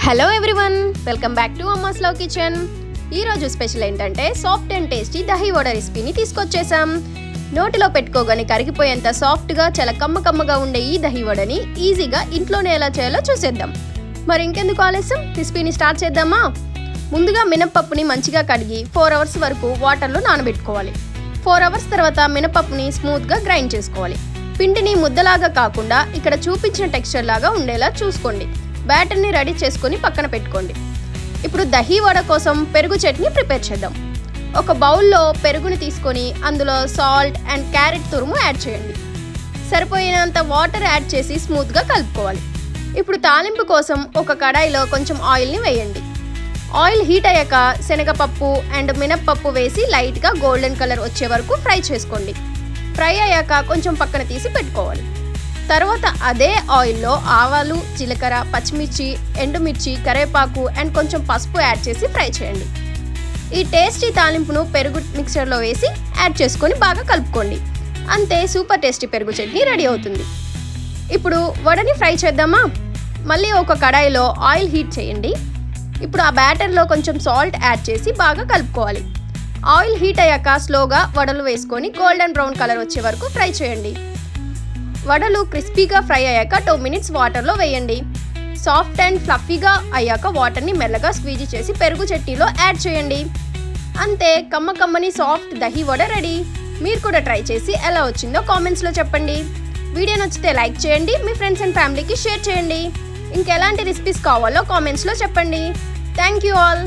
Hello everyone, welcome back to అమ్మాస్ love kitchen. ఈరోజు special ఏంటంటే soft and tasty dahi vada రెసిపీని తీసుకొచ్చేసాం. నోటిలో పెట్టుకోగానే కరిగిపోయేంత సాఫ్ట్గా చాలా కమ్మగా ఉండే ఈ దహీ వడని ఈజీగా ఇంట్లోనే ఎలా చేయాలో చూసేద్దాం. మరి ఇంకెందుకు ఆలస్యం, రెసిపీని స్టార్ట్ చేద్దామా? ముందుగా మినపప్పుని మంచిగా కడిగి 4 అవర్స్ వరకు వాటర్లో నానబెట్టుకోవాలి. 4 అవర్స్ తర్వాత మినపప్పుని స్మూత్గా గ్రైండ్ చేసుకోవాలి. పిండిని ముద్దలాగా కాకుండా ఇక్కడ చూపించిన టెక్స్చర్ లాగా ఉండేలా చూసుకోండి. బ్యాటర్ని రెడీ చేసుకొని పక్కన పెట్టుకోండి. ఇప్పుడు దహీ వడ కోసం పెరుగు చట్నీ ప్రిపేర్ చేద్దాం. ఒక బౌల్లో పెరుగుని తీసుకొని అందులో సాల్ట్ అండ్ క్యారెట్ తురుము యాడ్ చేయండి. సరిపోయినంత వాటర్ యాడ్ చేసి స్మూత్గా కలుపుకోవాలి. ఇప్పుడు తాలింపు కోసం ఒక కడాయిలో కొంచెం ఆయిల్ని వేయండి. ఆయిల్ హీట్ అయ్యాక శనగపప్పు అండ్ మినప్పప్పు వేసి లైట్గా గోల్డెన్ కలర్ వచ్చే వరకు ఫ్రై చేసుకోండి. ఫ్రై అయ్యాక కొంచెం పక్కన తీసి పెట్టుకోవాలి. తర్వాత అదే ఆయిల్లో ఆవాలు, జీలకర్ర, పచ్చిమిర్చి, ఎండుమిర్చి, కరివేపాకు అండ్ కొంచెం పసుపు యాడ్ చేసి ఫ్రై చేయండి. ఈ టేస్టీ తాలింపును పెరుగు మిక్చర్లో వేసి యాడ్ చేసుకొని బాగా కలుపుకోండి. అంతే, సూపర్ టేస్టీ పెరుగు చట్నీ రెడీ అవుతుంది. ఇప్పుడు వడని ఫ్రై చేద్దామా? మళ్ళీ ఒక కడాయిలో ఆయిల్ హీట్ చేయండి. ఇప్పుడు ఆ బ్యాటర్లో కొంచెం సాల్ట్ యాడ్ చేసి బాగా కలుపుకోవాలి. ఆయిల్ హీట్ అయ్యాక స్లోగా వడలు వేసుకొని గోల్డెన్ బ్రౌన్ కలర్ వచ్చే వరకు ఫ్రై చేయండి. వడలు క్రిస్పీగా ఫ్రై అయ్యాక 2 మినిట్స్ వాటర్లో వేయండి. సాఫ్ట్ అండ్ ఫ్లఫీగా అయ్యాక వాటర్ని మెల్లగా స్క్వీజీ చేసి పెరుగు చట్నీలో యాడ్ చేయండి. అంతే, కమ్మని సాఫ్ట్ దహీ వడ రెడీ. మీరు కూడా ట్రై చేసి ఎలా వచ్చిందో కామెంట్స్లో చెప్పండి. వీడియో నచ్చితే లైక్ చేయండి, మీ ఫ్రెండ్స్ అండ్ ఫ్యామిలీకి షేర్ చేయండి. ఇంకెలాంటి రెసిపీస్ కావాలో కామెంట్స్లో చెప్పండి. Thank you all.